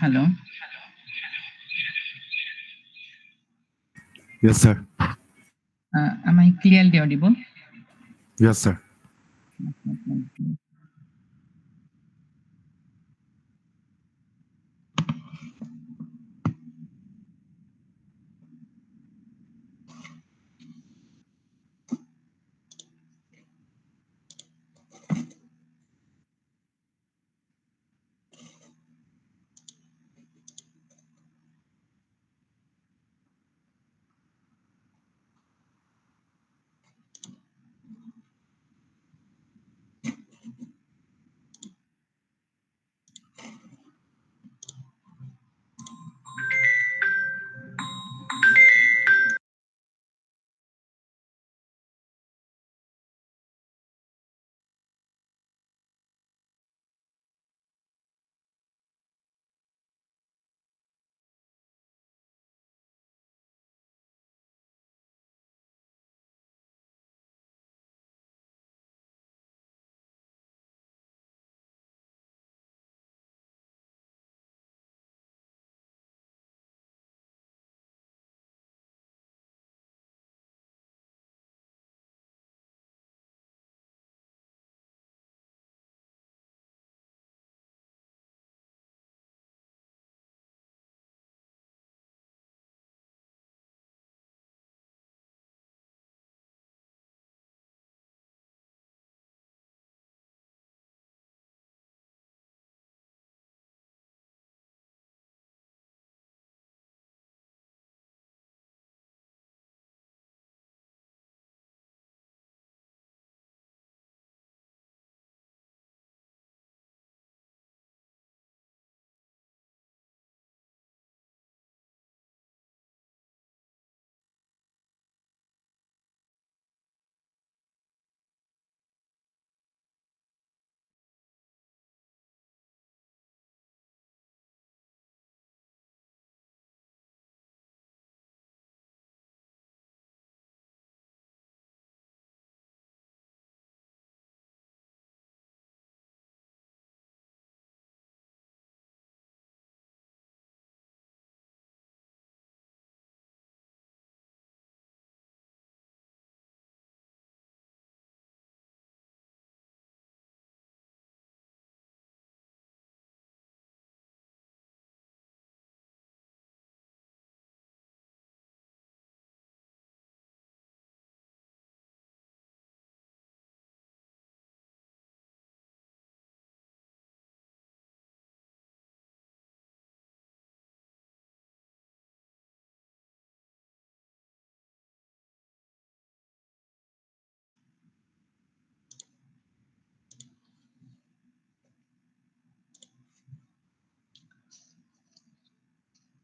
Hello. Yes, sir. Am I clearly audible? Yes, sir. Okay, thank you.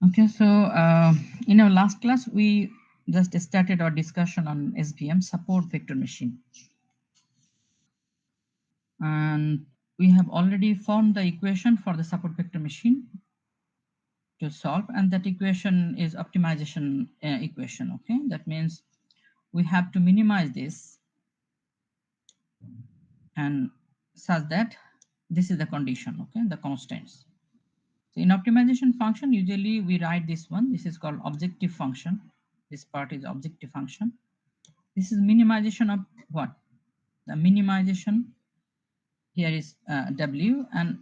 Okay, so in our last class, we just started our discussion on SVM, support vector machine. And we have already found the equation for the support vector machine to solve, and that equation is optimization equation. Okay, that means we have to minimize this and such that this is the condition, okay, the constants. So in optimization function, usually we write this one. This is called objective function. This part is objective function. This is minimization of what? The minimization here is W, and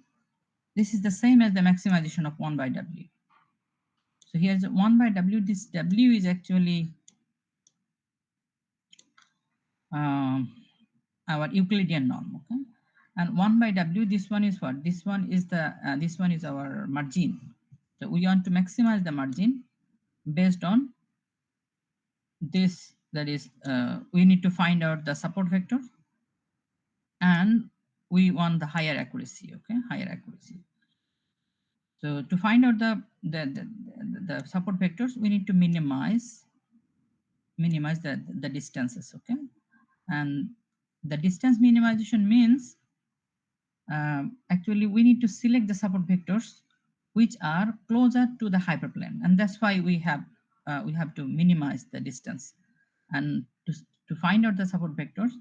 this is the same as the maximization of 1 by W. So here's 1 by W. This W is actually um, our Euclidean norm, okay? And 1 by W, this one is what? This one is our margin. So we want to maximize the margin based on this. That is, we need to find out the support vector, and we want the higher accuracy, okay? Higher accuracy. So to find out the support vectors, we need to minimize the distances, okay? And the distance minimization means actually we need to select the support vectors which are closer to the hyperplane, and that's why we have to minimize the distance. And to find out the support vectors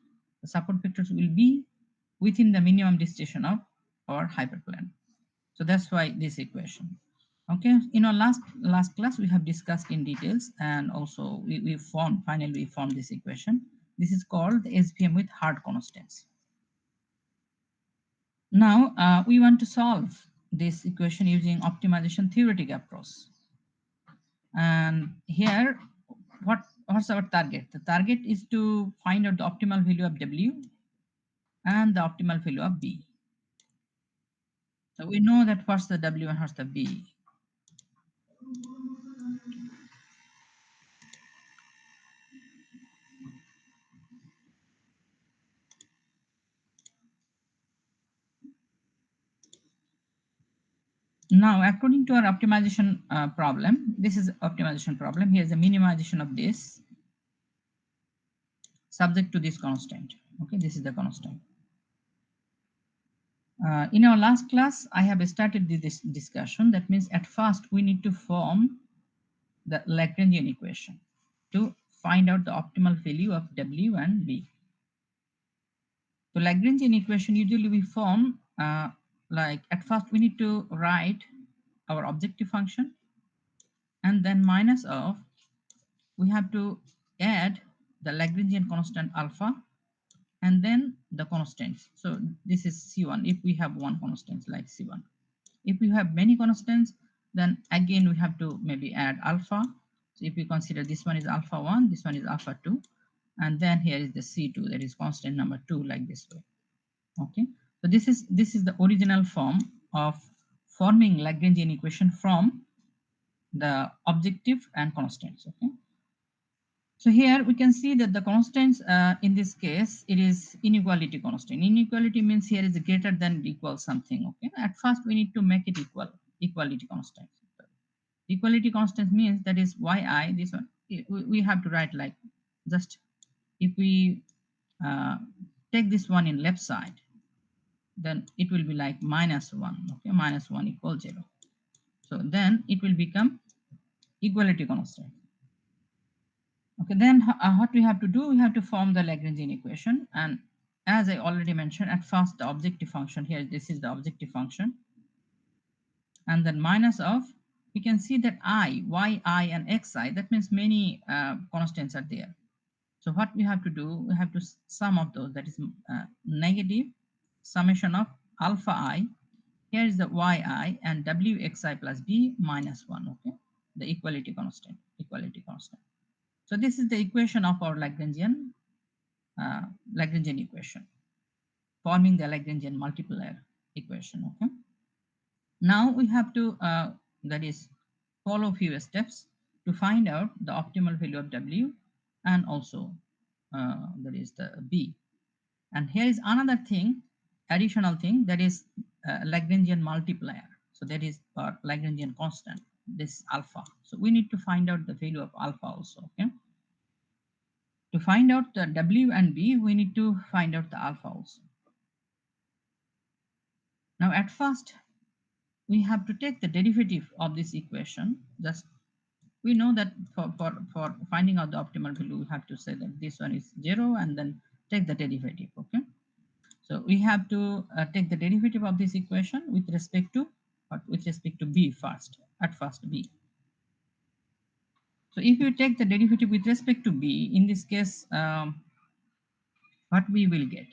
will be within the minimum distance of our hyperplane. So that's why this equation. Okay, in our last class we have discussed in details, and also we formed finally we formed this equation. This is called the SVM with hard constants. Now we want to solve this equation using optimization theoretic approach. And here, what's our target? The target is to find out the optimal value of W and the optimal value of B. So we know that what's the W and what's the B. Now, according to our optimization problem, this is optimization problem. Here's a minimization of this subject to this constant. Okay, this is the constant. In our last class, I have started this discussion. That means at first we need to form the Lagrangian equation to find out the optimal value of W and B. So Lagrangian equation usually we form like at first we need to write our objective function, and then minus of we have to add the Lagrangian constant alpha and then the constants. So this is C1 if we have one constant like C1. If we have many constants, then again we have to maybe add alpha. So if we consider this one is alpha 1, this one is alpha 2, and then here is the C2, that is constant number 2, like this way. Okay, so this is the original form of forming Lagrangian equation from the objective and constants. Okay, so here we can see that the constants in this case, it is inequality constant. Inequality means here is greater than equal something. Okay, at first we need to make it equal, equality constant. Equality constant means that is yi, this one we have to write like, just if we uh, take this one in left side, then it will be like -1. Okay, -1 equals 0. So then it will become equality constant. Okay, then what we have to do, we have to form the Lagrangian equation. And as I already mentioned, at first the objective function here, this is the objective function, and then minus of, we can see that yi and xi, that means many constants are there. So what we have to do, we have to sum of those, that is negative summation of alpha I. Here is the yi and wxi plus b minus 1. Okay, the equality constant, equality constant. So this is the equation of our Lagrangian equation, forming the Lagrangian multiplier equation. Okay, now we have to that is follow few steps to find out the optimal value of W and also that is the B. And here is another thing, additional thing, that is Lagrangian multiplier. So that is our Lagrangian constant, this alpha. So we need to find out the value of alpha also. Okay, to find out the W and B, we need to find out the alpha also. Now at first, we have to take the derivative of this equation. Just we know that for finding out the optimal value, we have to say that this one is 0 and then take the derivative. Okay, so we have to take the derivative of this equation with respect to what? With respect to B first, at first B. So if you take the derivative with respect to B, in this case, what we will get?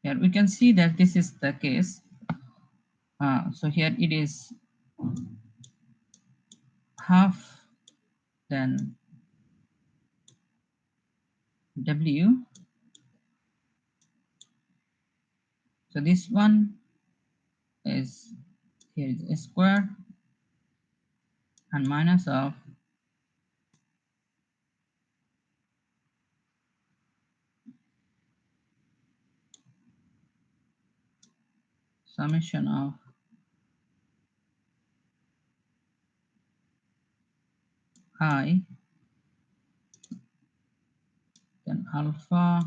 Here we can see that this is the case. So here it is half then W. So this one is, here is a square and minus of summation of I, then alpha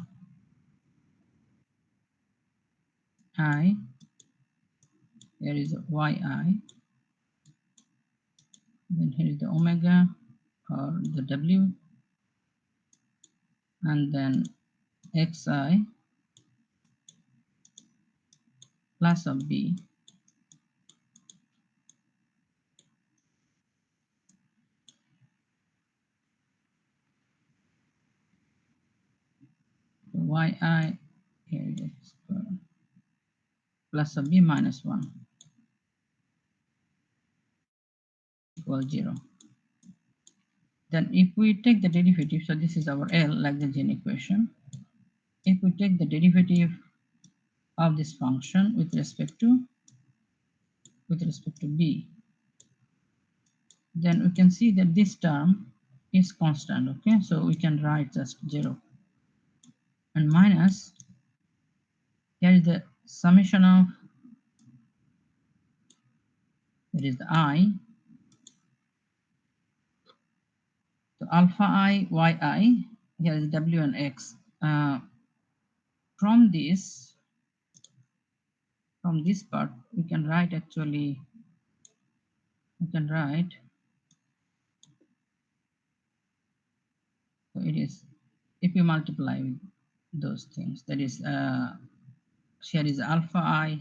I, here is yi, then here is the omega or the w, and then xi plus of b, yi, here is plus of b minus 1 equals 0. Then if we take the derivative, so this is our L Lagrangian equation. If we take the derivative of this function with respect to b, then we can see that this term is constant. Okay, so we can write just 0 and minus, here is the summation of, there is the I, so alpha I yi, here is w and x. From this part we can write, actually we can write, so it is, if you multiply with those things, that is here is alpha I,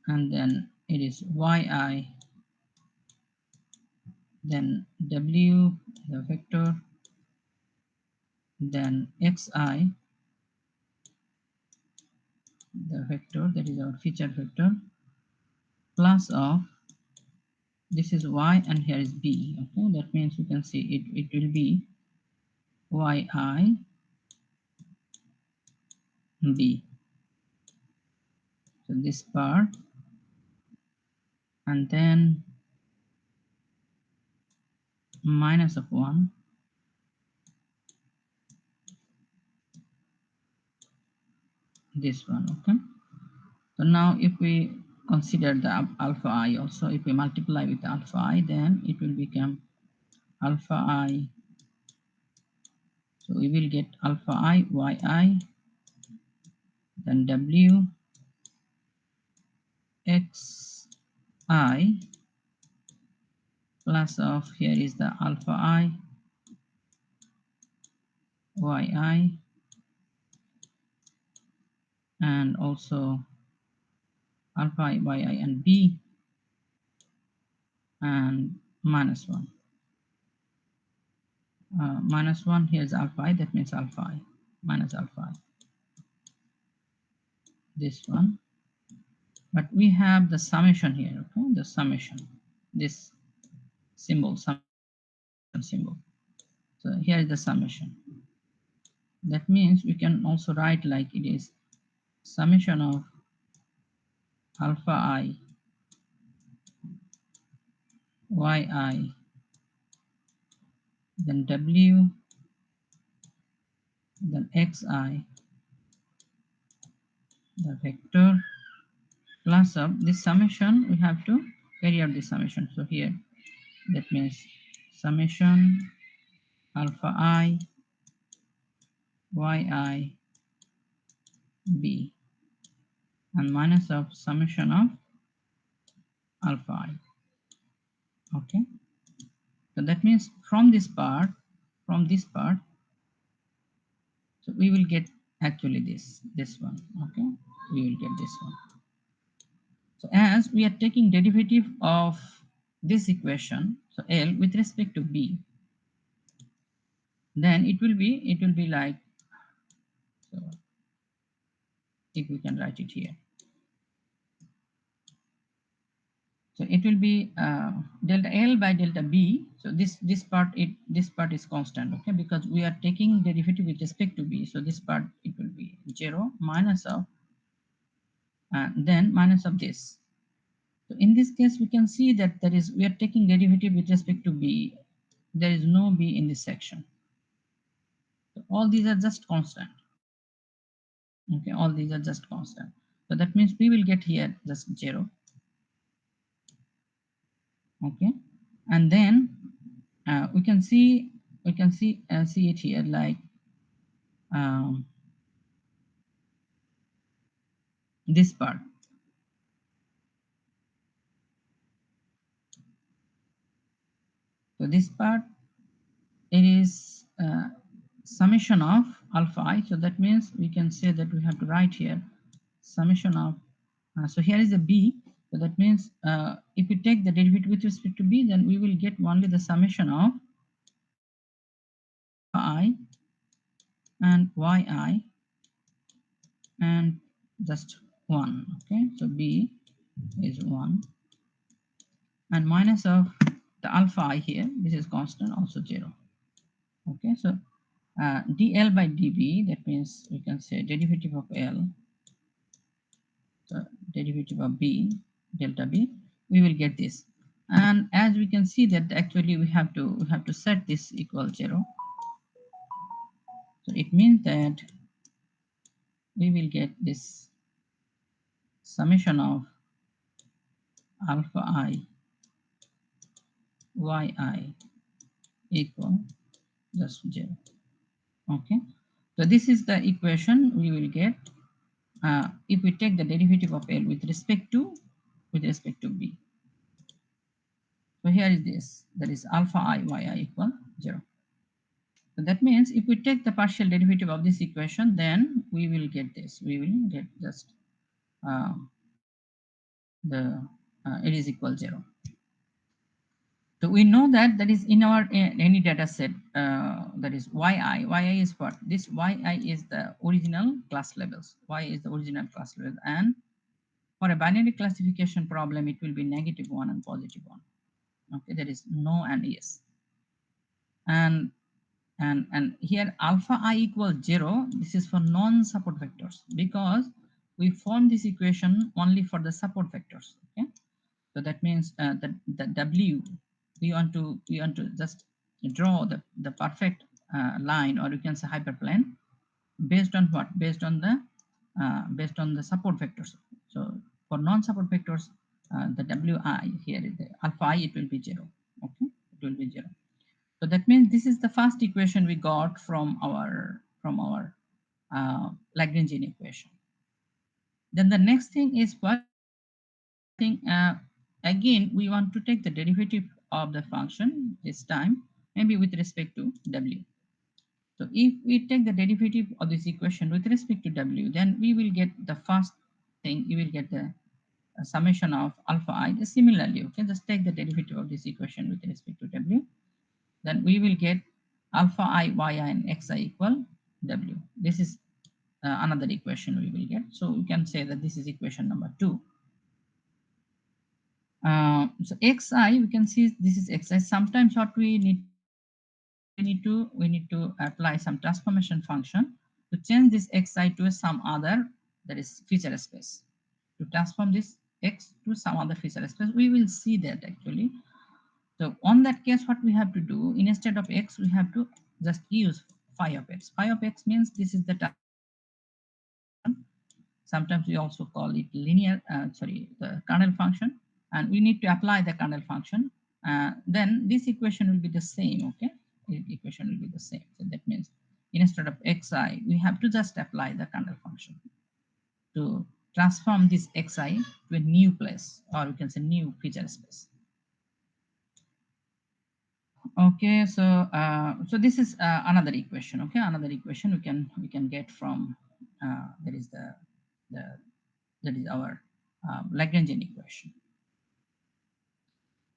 and then it is yi, then w the vector, then xi the vector, that is our feature vector, plus of, this is y and here is b. Okay, that means you can see it will be yi b, so this part, and then minus of 1, this one. Okay, so now if we consider the alpha I also, if we multiply with alpha I, then it will become alpha I, so we will get alpha I yi, then w x I plus of, here is the alpha I yi, and also alpha I yi and b, and minus 1. Minus 1, here's alpha I, that means alpha I minus alpha I, this one. But we have the summation here, okay, the summation, this symbol, summation symbol. So here is the summation. That means we can also write like it is summation of alpha I yi, then w, then xi the vector, plus of this summation, we have to carry out this summation. So here, that means summation alpha I yi b, and minus of summation of alpha I. Okay, so that means from this part, so we will get actually this one. Okay, we will get this one. So as we are taking derivative of this equation, so L with respect to b, then it will be like, so if we can write it here, so it will be delta L by delta b. So this part is constant. Okay, because we are taking derivative with respect to b, so this part it will be 0 minus of, then minus of this. So in this case we can see that we are taking derivative with respect to b, there is no b in this section, so all these are just constant. Okay, all these are just constant, so that means we will get here just 0. Okay, and then we can see see it here like, um, this part. So this part, it is summation of alpha I. So that means we can say that we have to write here summation of, so here is a b. So that means if we take the derivative with respect to b, then we will get only the summation of alpha I and yi and just 1. Okay, so b is 1 and minus of the alpha I here, this is constant, also 0. Okay, so dl by db, that means we can say derivative of l, so derivative of b, delta b, we will get this. And as we can see that actually we have to set this equal 0. So it means that we will get this summation of alpha I yi equal just 0. Okay, so this is the equation we will get if we take the derivative of L with respect to B. So here is this, that is alpha I yi equal 0. So that means if we take the partial derivative of this equation, then we will get this. We will get just uh, the it is equal 0. So we know that that is in our any data set, that is yi. Yi is what? This yi is the original class levels. Y is the original class level, and for a binary classification problem, it will be -1 and +1. Okay, there is no and yes. And here alpha I equals 0. This is for non-support vectors because we form this equation only for the support vectors. Okay, so that means that the w, we want to just draw the perfect line, or you can say hyperplane, based on what? Based on the support vectors. So for non-support vectors, the wi here is the alpha I, it will be 0. Okay, it will be 0. So that means this is the first equation we got from our Lagrangian equation. Then the next thing is what? Again, we want to take the derivative of the function this time, maybe with respect to w. So if we take the derivative of this equation with respect to w, then we will get the first thing, you will get the summation of alpha I. Similarly, okay, just take the derivative of this equation with respect to w, then we will get alpha I, yi, and xi equal w. This is another equation we will get. So we can say that this is equation number 2. So xi, we can see this is xi. Sometimes what we need to do, we need to apply some transformation function to change this xi to some other, that is feature space. To transform this x to some other feature space, we will see that actually. So on that case, what we have to do, instead of x, we have to just use phi of x. Phi of x means this is the transformation function. Sometimes we also call it linear, the kernel function, and we need to apply the kernel function. Then this equation will be the same. Okay, equation will be the same. So that means instead of xi, we have to just apply the kernel function to transform this xi to a new place, or you can say new feature space. Okay, so this is another equation. Okay, another equation we can get from that is the that is our Lagrangian equation.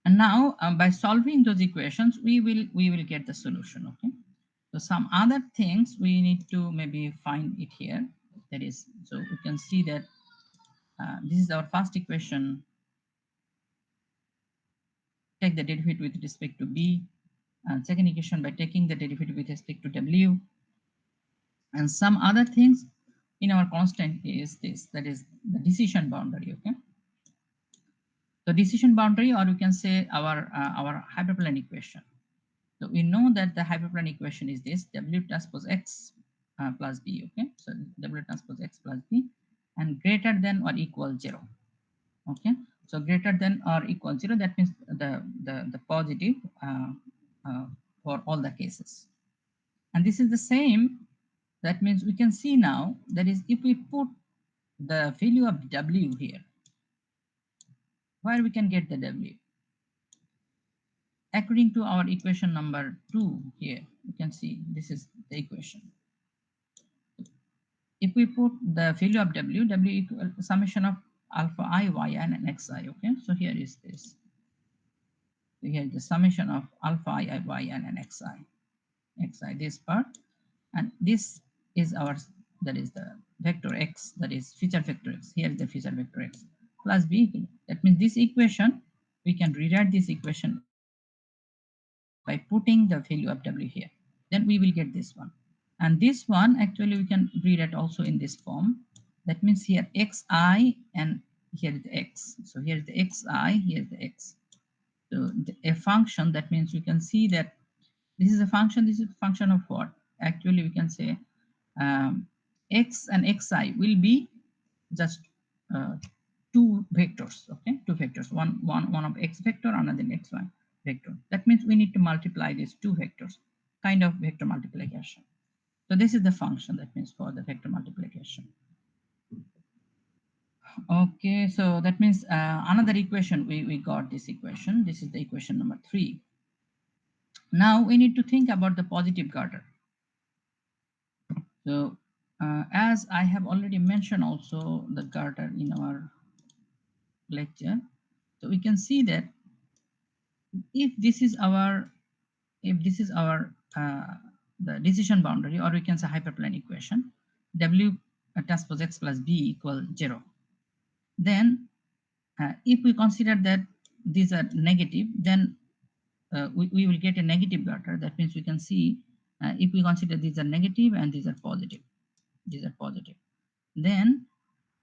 And now by solving those equations, we will get the solution. Okay, so some other things we need to maybe find it here. That is, so we can see that this is our first equation. Take the derivative with respect to b, and second equation by taking the derivative with respect to w. And some other things in our constant is this, that is the decision boundary. Okay, the decision boundary, or you can say our hyperplane equation. So we know that the hyperplane equation is this: w transpose x plus b. Okay, so w transpose x plus b, and greater than or equal 0. Okay, so greater than or equal 0, that means the positive uh, for all the cases. And this is the same. That means we can see now, that is, if we put the value of W here, where we can get the W. According to our equation number 2 here, you can see this is the equation. If we put the value of W equal summation of alpha I, yn, and xi, okay? So here is this. So here is the summation of alpha I, yn, and xi, this part. And this is our, that is the vector x, that is feature vector x. Here is the feature vector x plus b. That means this equation, we can rewrite this equation by putting the value of W here. Then we will get this one. And this one, actually, we can read it also in this form. That means here xi and here is the x. So here is the xi, here is the x. So a function, that means we can see that this is a function. This is a function of what? Actually, we can say um, x and xi will be just uh, two vectors, okay? Two vectors, one of x vector, another xy vector. That means we need to multiply these two vectors, kind of vector multiplication. So this is the function, that means for the vector multiplication. Okay, so that means another equation, we got this equation. This is the equation number 3. Now we need to think about the positive Carter. So as I have already mentioned also the Carter in our lecture, so we can see that if this is our, if this is our the decision boundary, or we can say hyperplane equation, W transpose x plus b equal 0, then if we consider that these are negative, then we will get a negative Carter. That means we can see if we consider these are negative and these are positive, these are positive, then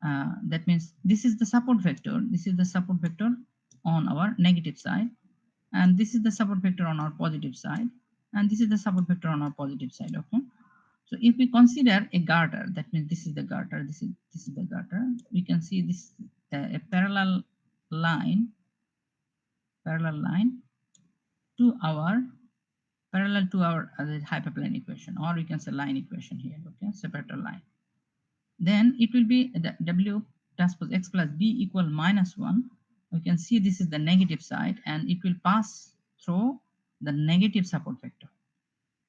that means this is the support vector, this is the support vector on our negative side, and this is the support vector on our positive side, and this is the support vector on our positive side, okay? So if we consider a garter, that means this is the garter, this is the garter, we can see this a line parallel line to our parallel to our hyperplane equation, or we can say line equation here, okay? Separator line. Then it will be the W transpose x plus b equal -1. We can see this is the negative side, and it will pass through the negative support vector.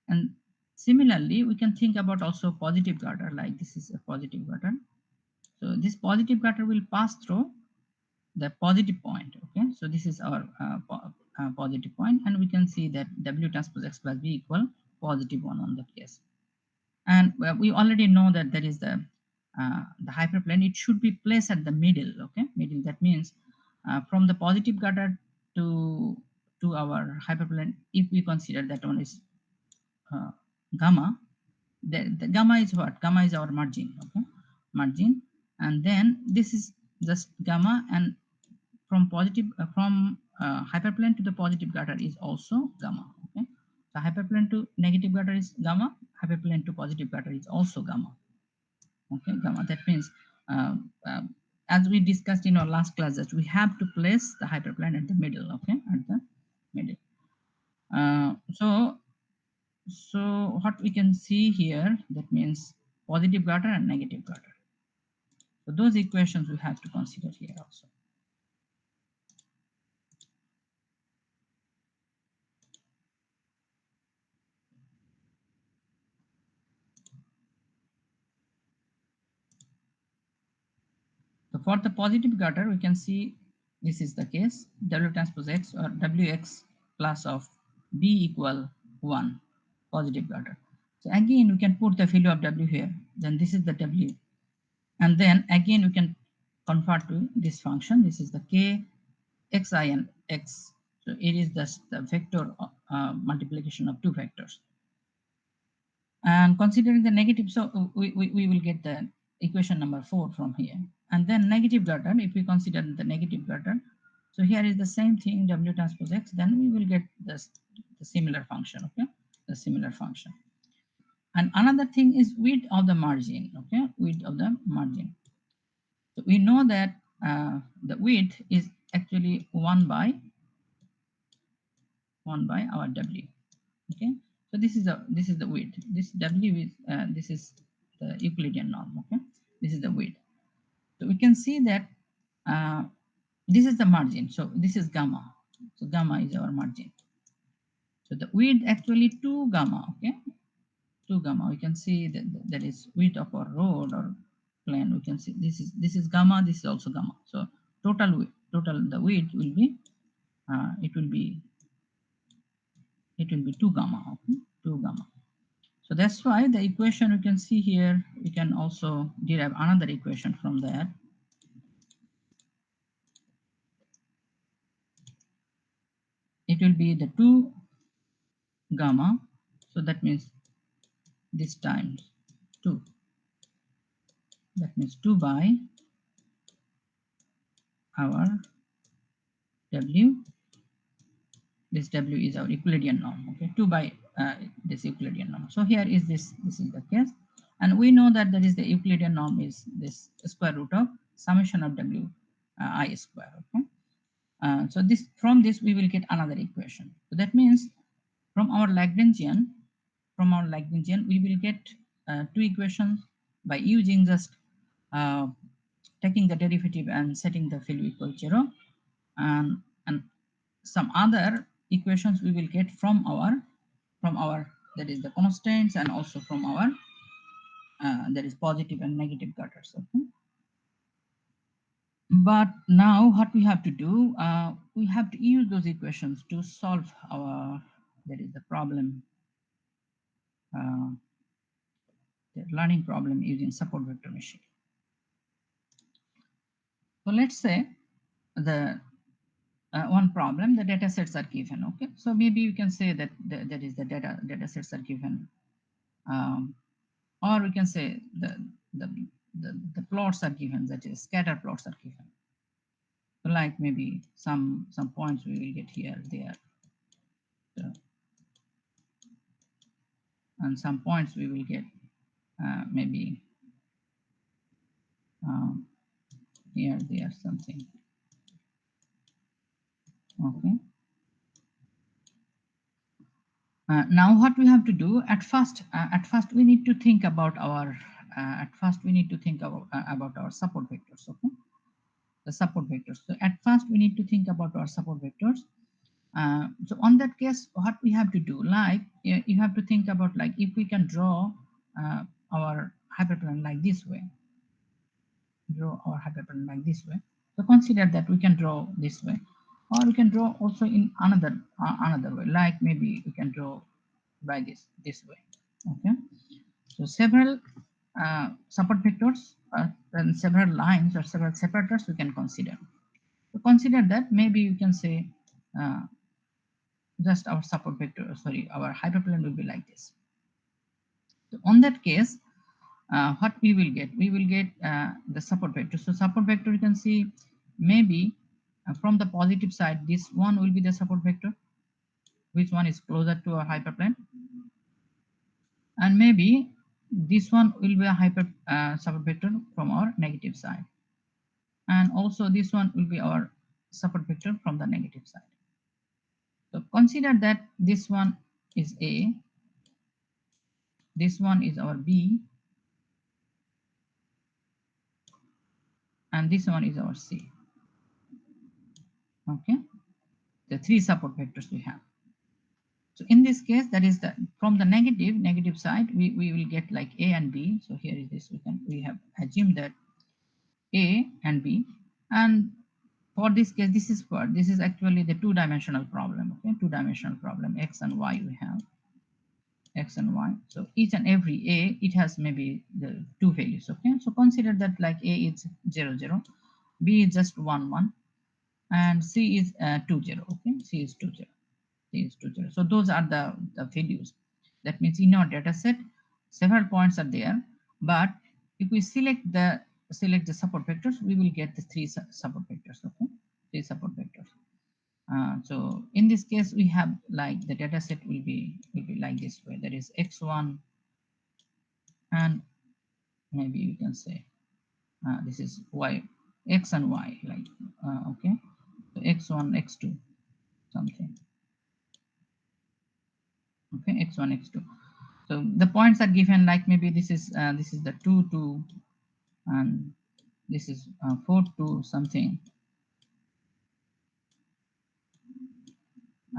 And similarly, we can think about also positive garter, like this is a positive garter. So this positive garter will pass through the positive point, okay? So this is our positive point, and we can see that W transpose x plus b equal +1 on that case. And we already know that there is the hyperplane. It should be placed at the middle, okay? Middle, that means from the positive gutter to our hyperplane, if we consider that one is uh, gamma, the gamma is what? Gamma is our margin, okay? Margin, and then this is just gamma, and from positive hyperplane to the positive gutter is also gamma, okay? So hyperplane to negative gutter is gamma, hyperplane to positive gutter is also gamma, okay? Gamma, that means uh, uh, as we discussed in our last class, that we have to place the hyperplane at the middle, okay? At the middle. So what we can see here, that means positive gutter and negative gutter. So those equations we have to consider here also. So for the positive gutter, we can see this is the case, W transpose x or Wx plus of b equal 1, positive gutter. So again, we can put the value of W here, then this is the W. And then again, we can convert to this function. This is the k, xi and x. So it is the vector multiplication of two vectors. And considering the negative, so we will get the equation number 4 from here. And then negative gutter, if we consider the negative gutter, so here is the same thing, W transpose x, then we will get this, the similar function, okay? The similar function. And another thing is width of the margin, okay? Width of the margin. So we know that the width is actually 1 by our W, okay? So this is the width. This W is this is the Euclidean norm, okay? This is the width. So we can see that uh, this is the margin. So this is gamma. So gamma is our margin. So the width actually 2 gamma, okay? 2 gamma. We can see that that is width of our road or plane. We can see this is gamma, this is also gamma. So total the width will be it will be 2 gamma, okay? 2 gamma. So that's why the equation you can see here, we can also derive another equation from that. It will be the 2 gamma. So that means this times 2. That means 2 by our W. This W is our Euclidean norm. Okay, 2 by this Euclidean norm. So here is this is the case. And we know that is the Euclidean norm is this square root of summation of W I square. Okay. So this from this we will get another equation. So that means from our Lagrangian, we will get two equations by using just uh, taking the derivative and setting the value equal 0, and some other equations we will get from our that is the constants, and also from our that is positive and negative gutters. Okay. But now what we have to do, we have to use those equations to solve our that is the problem, uh, the learning problem using support vector machine. So let's say the one problem, the data sets are given. Okay, so maybe you can say that that is the data sets are given, or we can say the, the plots are given, that is scatter plots are given. So like maybe some points we will get here, there, so, and some points we will get maybe um, here, there, something. Okay. Now what we have to do at first we need to think about our about our support vectors. Okay, the support vectors. So at first we need to think about our support vectors. So on that case, what we have to do, like you have to think about, like, if we can draw our hyperplane like this way, So consider that we can draw this way, or we can draw also in another way, like maybe we can draw by this way. Okay, so several support vectors and several lines or several separators we can consider. So consider that maybe you can say uh, just our support vector, sorry, our hyperplane will be like this. So on that case, what we will get? We will get the support vector. So support vector, you can see maybe from the positive side, this one will be the support vector, which one is closer to our hyperplane, and maybe this one will be a support vector from our negative side, and also this one will be our support vector from the negative side. So consider that this one is A, this one is our B, and this one is our C. Okay, the three support vectors we have. So in this case, that is the from the negative side, we will get like A and B. So here is this, we have assumed that A and B, and for this case, this is actually the two-dimensional problem. Okay, two-dimensional problem, x and y, we have x and y. So each and every A, it has maybe the two values. Okay, so consider that like A is 0 0, B is just 1 1, and C is 2 0. Okay, C is 2 0. Is 2 0. So those are the values. That means in our data set, several points are there, but if we select the support vectors, we will get the three support vectors. Okay, three support vectors. So in this case, we have like the data set will be like this way. That is x1, and maybe you can say this is y, x and y, like okay, so x1, x2, something. Okay, x1, x2. So the points are given like maybe this is the 2 2, and This is 4 to something,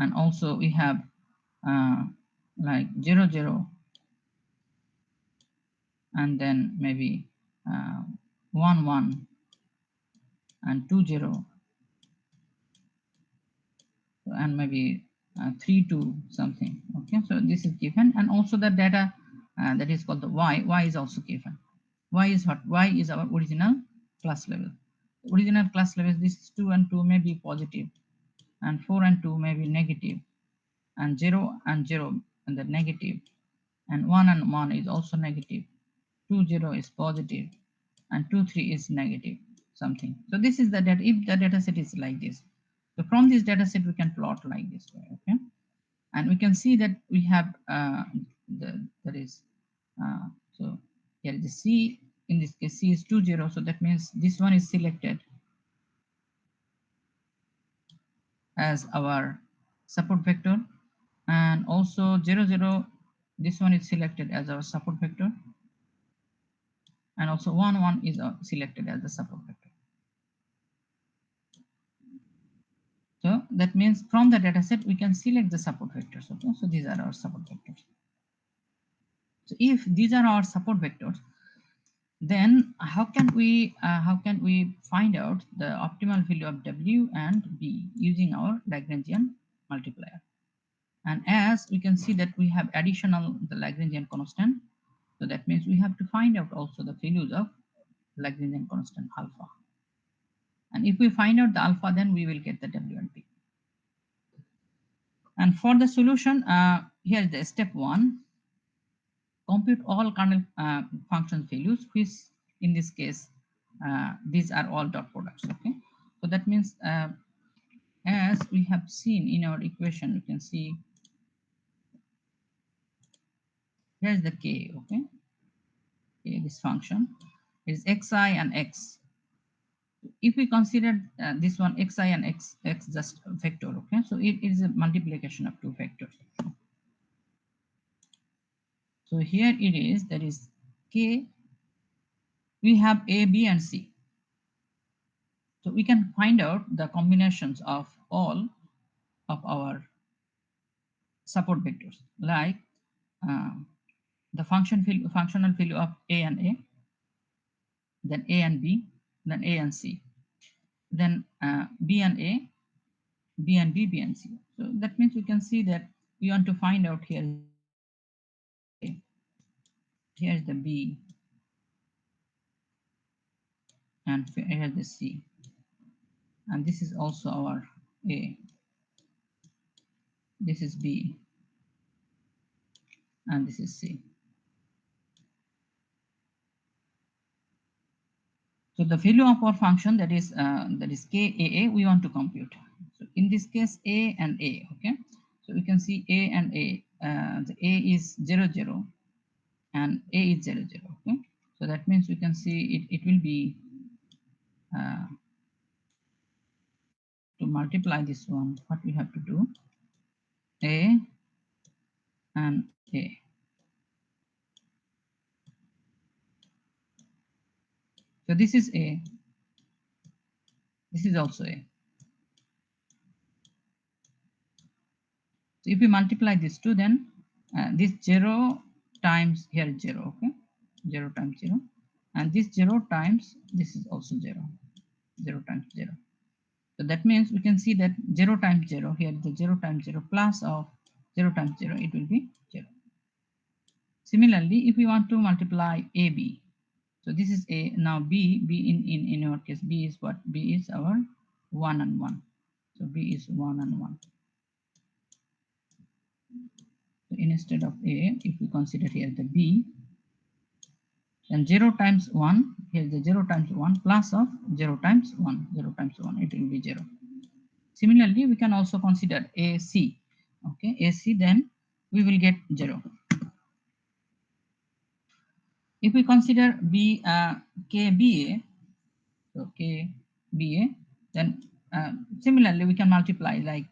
and also we have uh, like 0 0, and then maybe uh, 1 1 and 2 0, and maybe 3 2 something. Okay, so this is given, and also the data that is called the y is also given. Y is what? Y is our original class level. Original class level, this is 2 and 2 may be positive, and 4 and 2 may be negative, and 0 and 0 and the negative, and 1 and 1 is also negative, 2 0 is positive, and 2 3 is negative something. So this is the data. If the data set is like this, so from this data set we can plot like this way. Okay, and we can see that we have that is so here is the C. In this case C is 2 0, so that means this one is selected as our support vector, and also 0 0, this one is selected as our support vector, and also 1 1 is selected as the support vector. So that means from the data set we can select the support vectors. Okay, so these are our support vectors. So if these are our support vectors, then how can we find out the optimal value of W and B using our Lagrangian multiplier? And as we can see that we have additional the Lagrangian constant, so that means we have to find out also the values of Lagrangian constant alpha. And if we find out the alpha, then we will get the W and B. And for the solution, here is the step 1. Compute all kernel function values, which in this case, these are all dot products. Okay, so that means as we have seen in our equation, you can see here's the k. Okay, this function is xi and x. If we consider this one xi and x just a vector, okay, so it is a multiplication of two vectors. So here it is, that is k. We have a, b, and c. So we can find out the combinations of all of our support vectors, like uh, the functional value of a and a, then a and b, then a and c, then b and a, b and b, b and c. So that means we can see that we want to find out here is the a, here is the b, and here is the c, and this is also our a, this is b, and this is c. So the value of our function, that is kaa, we want to compute. So in this case, a and a. Okay, so we can see a and a. The a is 0 0, and a is 0 0. Okay, so that means we can see it will be uh, to multiply this one. What we have to do, a and a. So this is a. This is also a. So if we multiply these two, then this 0 times here is 0, okay? 0 times 0. And this 0 times this is also 0. 0 times 0. So that means we can see that 0 times 0, here the 0 times 0 plus of 0 times 0, it will be 0. Similarly, if we want to multiply AB, so this is A, now B in our case, B is what? B is our 1 and 1. So B is 1 and 1. So instead of A, if we consider here the B, then 0 times 1, here is the 0 times 1 plus of 0 times 1, 0 times 1, it will be 0. Similarly, we can also consider AC. Okay, AC, then we will get 0. If we consider KBA, so KBA, then similarly we can multiply like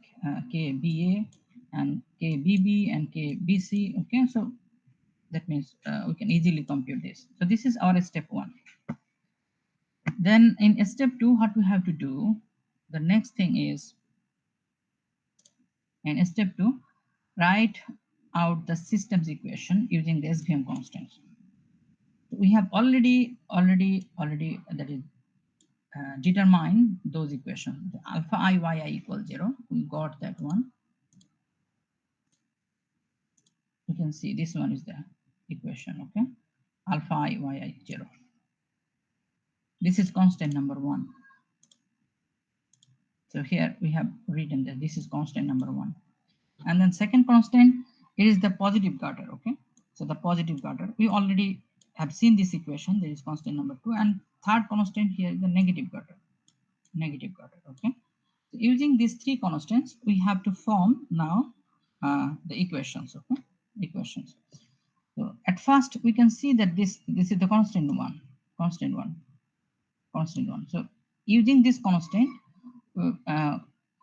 KBA and KBB and KBC. Okay, so that means we can easily compute this. So this is our step 1. Then in step 2, what we have to do, the next thing is, in step 2, write out the systems equation using the SVM constants. We have already that is determine those equations. The alpha I yi equals 0. We got that one. You can see this one is the equation. Okay, alpha I yi 0. This is constant number 1. So here we have written that this is constant number 1. And then second constant, it is the positive Carter. Okay, so the positive Carter, we already have seen this equation. There is constant number 2, and third constant here is the negative Carter. Negative Carter. Okay, so using these three constants, we have to form now the equations. Okay, equations. So at first we can see that this is the constant one, constant one, constant one. So using this constant,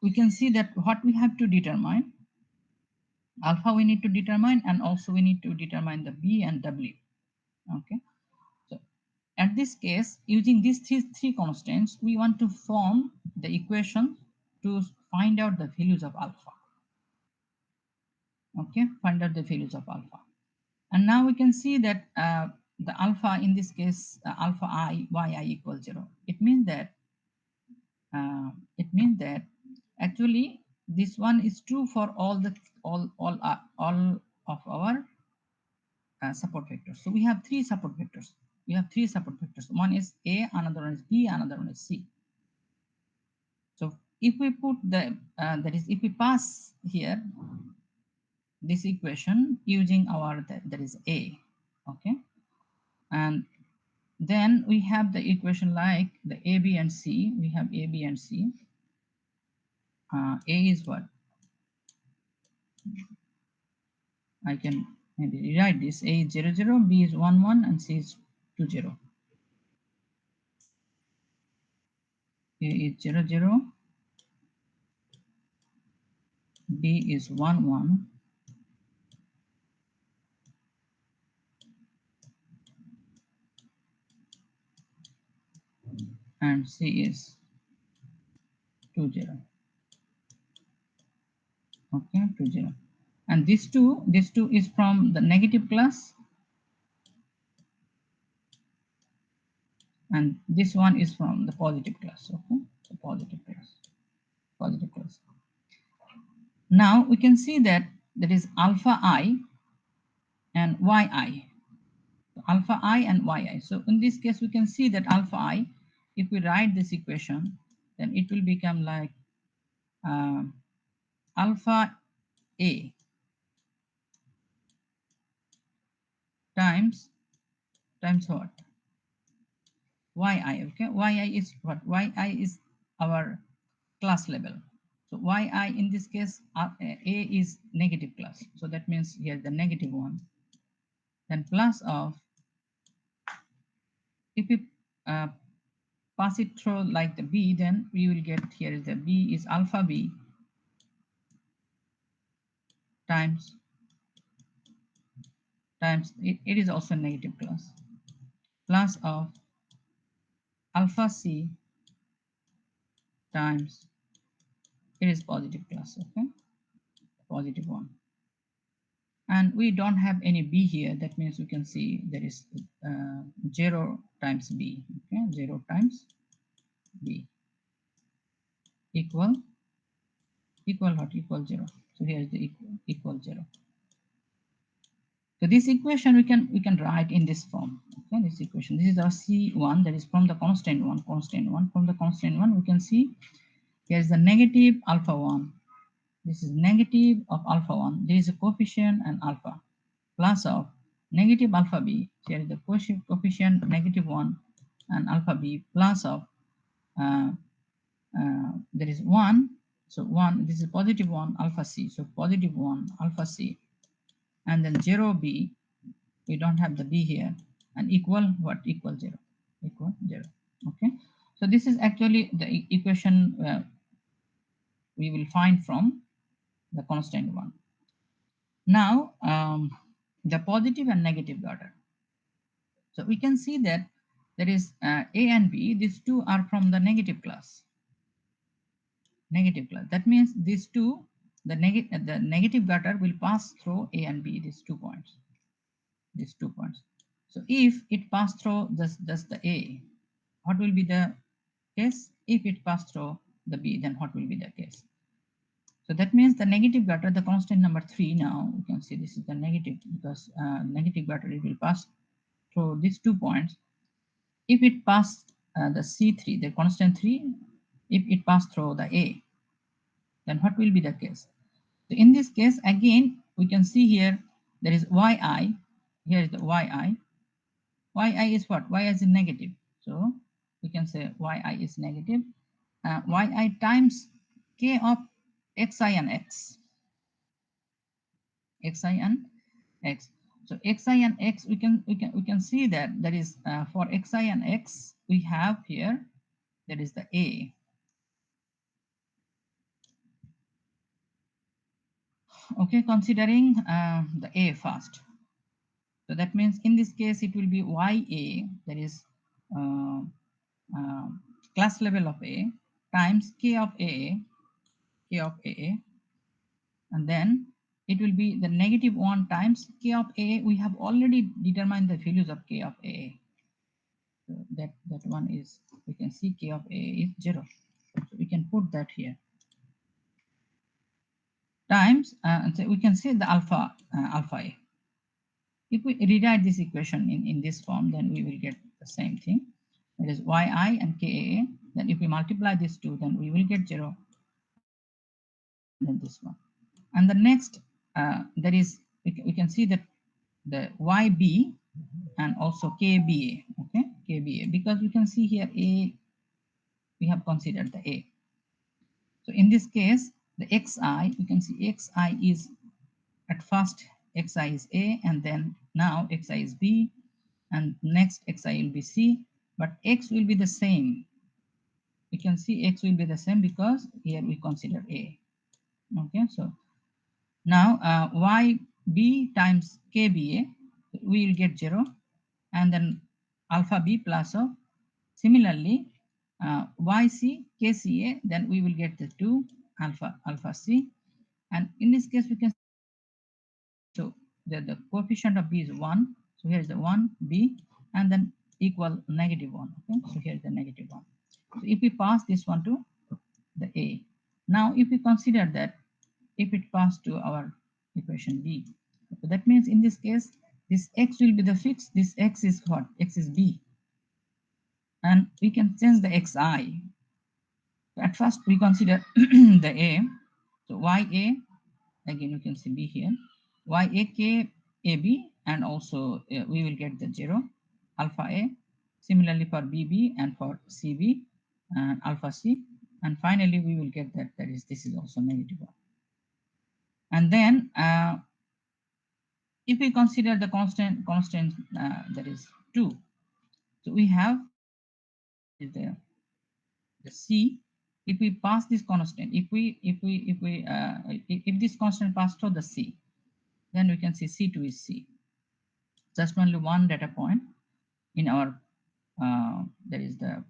we can see that what we have to determine, alpha we need to determine, and also we need to determine the b and w. Okay, so at this case, using these three constants, we want to form the equation to find out the values of alpha. Okay, find out the values of alpha. And now we can see that the alpha in this case, alpha I yi equals 0. It means that actually this one is true for all of our support vectors. So we have three support vectors. We have three support vectors. One is A, another one is B, another one is C. So if we put the that is, if we pass here this equation using our that is A, okay, and then we have the equation like the A, B, and C. We have A, B, and C. A is what? I can maybe rewrite this. A is 0, 0, B is 1, 1, and C is 2, 0. A is 0, 0, B is 1, 1, and C is 2, 0. Okay, 2, 0. And this two is from the negative class, and this one is from the positive class. Okay, so positive class, positive class. Now we can see that there is alpha I and yi. So alpha I and yi. So in this case, we can see that alpha I, if we write this equation, then it will become like uh, alpha A times what? Yi. Okay, yi is what? Yi is our class level. So yi in this case, A is negative class. So that means here the negative one. Then plus of, if we uh, pass it through like the B, then we will get here is the B is alpha B times it is also negative class, plus of alpha C times it is positive class. Okay, positive one. And we don't have any B here. That means we can see there is 0 times B. Okay, 0 times B equal what? Equal 0. So here is the equal 0. So this equation we can write in this form. Okay, this equation, this is our C1, that is from the constant one. From the constant one, we can see here is the negative alpha 1. This is negative of alpha 1. There is a coefficient and alpha, plus of negative alpha b. Here is the coefficient negative 1 and alpha b, plus of there is 1. So 1, this is positive 1 alpha c. So positive 1 alpha c, and then 0 b. We don't have the b here, and equal what? Equal 0. Equal 0. Okay. So this is actually the equation we will find from the constant one. Now, the positive and negative order. So we can see that There is A and B. These two are from the negative class. Negative class. That means these two, the negative gutter will pass through A and B. These 2 points. These 2 points. So if it pass through just the A, what will be the case? If it pass through the B, then what will be the case? So that means the negative gutter, the constant number 3 now, you can see this is the negative because negative gutter, it will pass through these 2 points. If it pass the C3, the constant 3, if it pass through the A, then what will be the case? So in this case, again, we can see here, there is yi, here is the yi. Yi is what? Yi is negative. So we can say yi is negative. Yi times k of xi and x. Xi and x. So xi and x, we can see that there is for xi and x we have here, that is the a. Okay, considering the a first. So that means in this case it will be ya, that is uh, uh, class level of a, times k of a, and then it will be the negative 1 times k of a. We have already determined the values of k of a. So that one is, we can see k of a is 0. So we can put that here, times and so we can say the alpha a. If we rewrite this equation in this form, then we will get the same thing. That is yi and ka. Then if we multiply these two, then we will get 0. Then this one. And the next, there is, we can see that the yb and also kba. Okay, kba, because we can see here a, we have considered the a. So in this case, the xi, you can see xi is, at first xi is a, and then now xi is b, and next xi will be c, but x will be the same. We can see x will be the same because here we consider a. Okay, so now yb times kba, we will get 0, and then alpha b plus of, similarly yc kca, then we will get the 2 alpha c, and in this case we can, so the coefficient of b is 1, so here is the 1 b, and then equal negative 1. Okay, so here is the negative 1. So if we pass this one to the a, now if we consider that if it pass to our equation b, so that means in this case this x will be the fixed, this x is what, x is b, and we can change the xi. At first we consider the a, so ya, again you can see b here, yak ab, and also we will get the 0 alpha a, similarly for bb and for cb and alpha c, and finally we will get that, that is, this is also negative 1. And then if we consider the constant that is 2, so we have is the c. If we pass this constant, if this constant pass through the c, then we can see c2 is c. Just only one data point in our there is the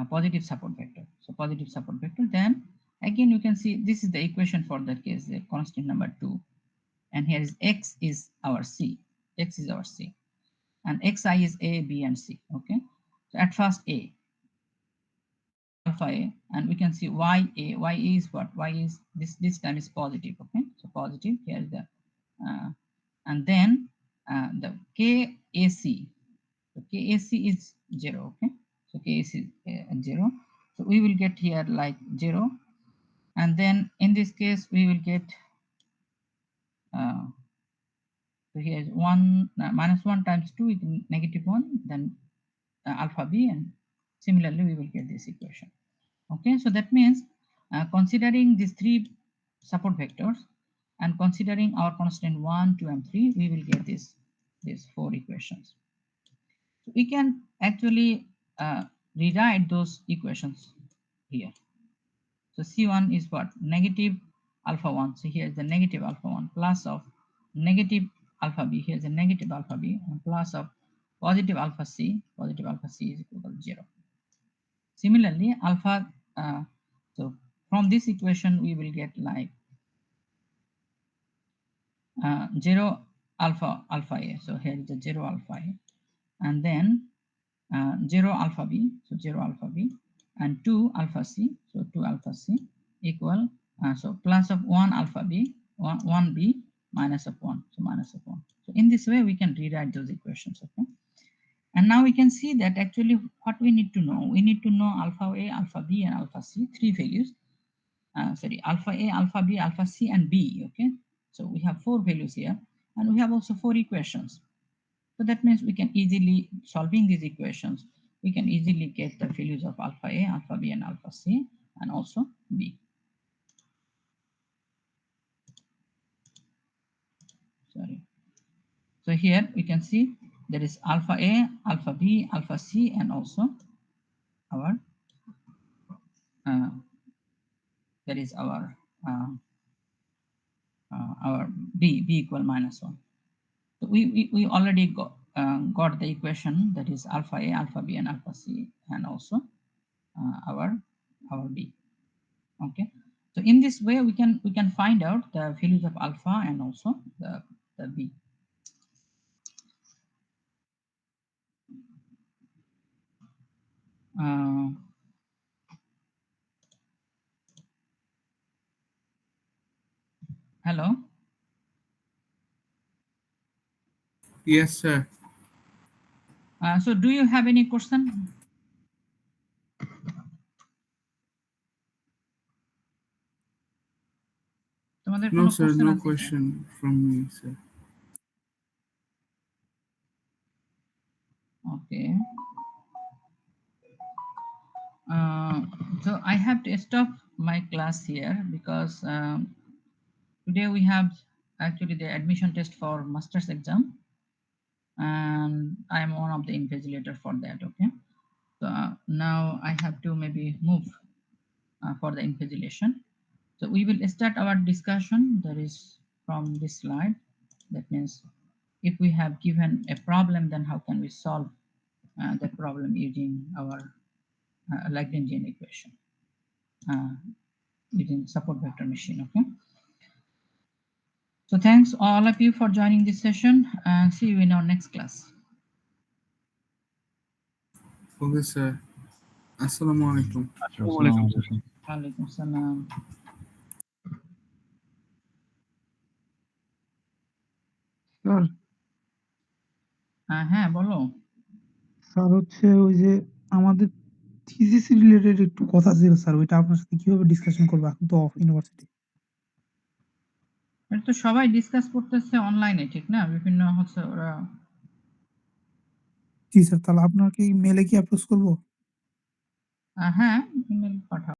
positive support vector. So positive support vector, then again you can see this is the equation for that case, the constant number 2, and here is x is our c, x is our c, and xi is a, b, and c. Okay, so at first a, alpha a, and we can see ya is what, y is this time is positive. Okay, so positive, here is the and then the kac, so kac is 0. Okay, so kac is 0, so we will get here like 0, and then in this case we will get so here is 1 minus 1 times 2 is negative 1, then alpha b, and similarly we will get this equation. Okay, so that means considering these 3 support vectors and considering our constant 1, 2, and 3, we will get these 4 equations. So we can actually rewrite those equations here. So C1 is what, negative alpha 1, so here is the negative alpha 1, plus of negative alpha b, here is the negative alpha b, and plus of positive alpha c is equal to 0. Similarly, alpha, so from this equation we will get like 0 alpha a. So here is the 0 alpha a, and then 0 alpha b, so 0 alpha b, and 2 alpha c, so 2 alpha c equal, so plus of 1 alpha b, 1 b minus of 1, so minus of 1. So in this way we can rewrite those equations. Okay, and now we can see that actually what we need to know, we need to know alpha a, alpha b, and alpha c, three values. Sorry, alpha a, alpha b, alpha c, and b. Okay, so we have four values here, and we have also four equations. So that means we can easily, solving these equations, we can easily get the values of alpha a, alpha b, and alpha c, and also b. Sorry. So here we can see there is alpha a, alpha b, alpha c, and also our uh, there is our b equal -1. So we already got the equation that is alpha a, alpha b, and alpha c, and also our b. Okay, so in this way we can find out the values of alpha and also the b. uh, Hello. Yes, sir. So do you have any question? তোমাদের No, কোনো sir. Question No আছে? question from me, sir. Okay. So I have to stop my class here because today we have actually the admission test for master's exam, and I am one of the invigilator for that. Okay, so now I have to maybe move for the invigilation. So we will start our discussion, that is from this slide. That means if we have given a problem, then how can we solve that problem using our Lagrangian equation, using support vector machine. Okay, so thanks all of you for joining this session, and see you in our next class. Okay, sir. Assalamu alaikum. Walaikum salam. Sir হ্যাঁ বলো। Sir হচ্ছে ওই যে আমাদের thesis related একটু কথা ছিল sir, ওইটা আপনার সাথে কিভাবে ডিসকাশন করবো? এখন তো অফ ইউনিভার্সিটি। এটা তো সবাই ডিসকাস করতেছে অনলাইনে, ঠিক না? বিভিন্ন হচ্ছে ওরা। জি স্যার, তাহলে আপনাকে মেলে কি অ্যাপ্রোচ করবো? হ্যাঁ, ইমেল পাঠাও।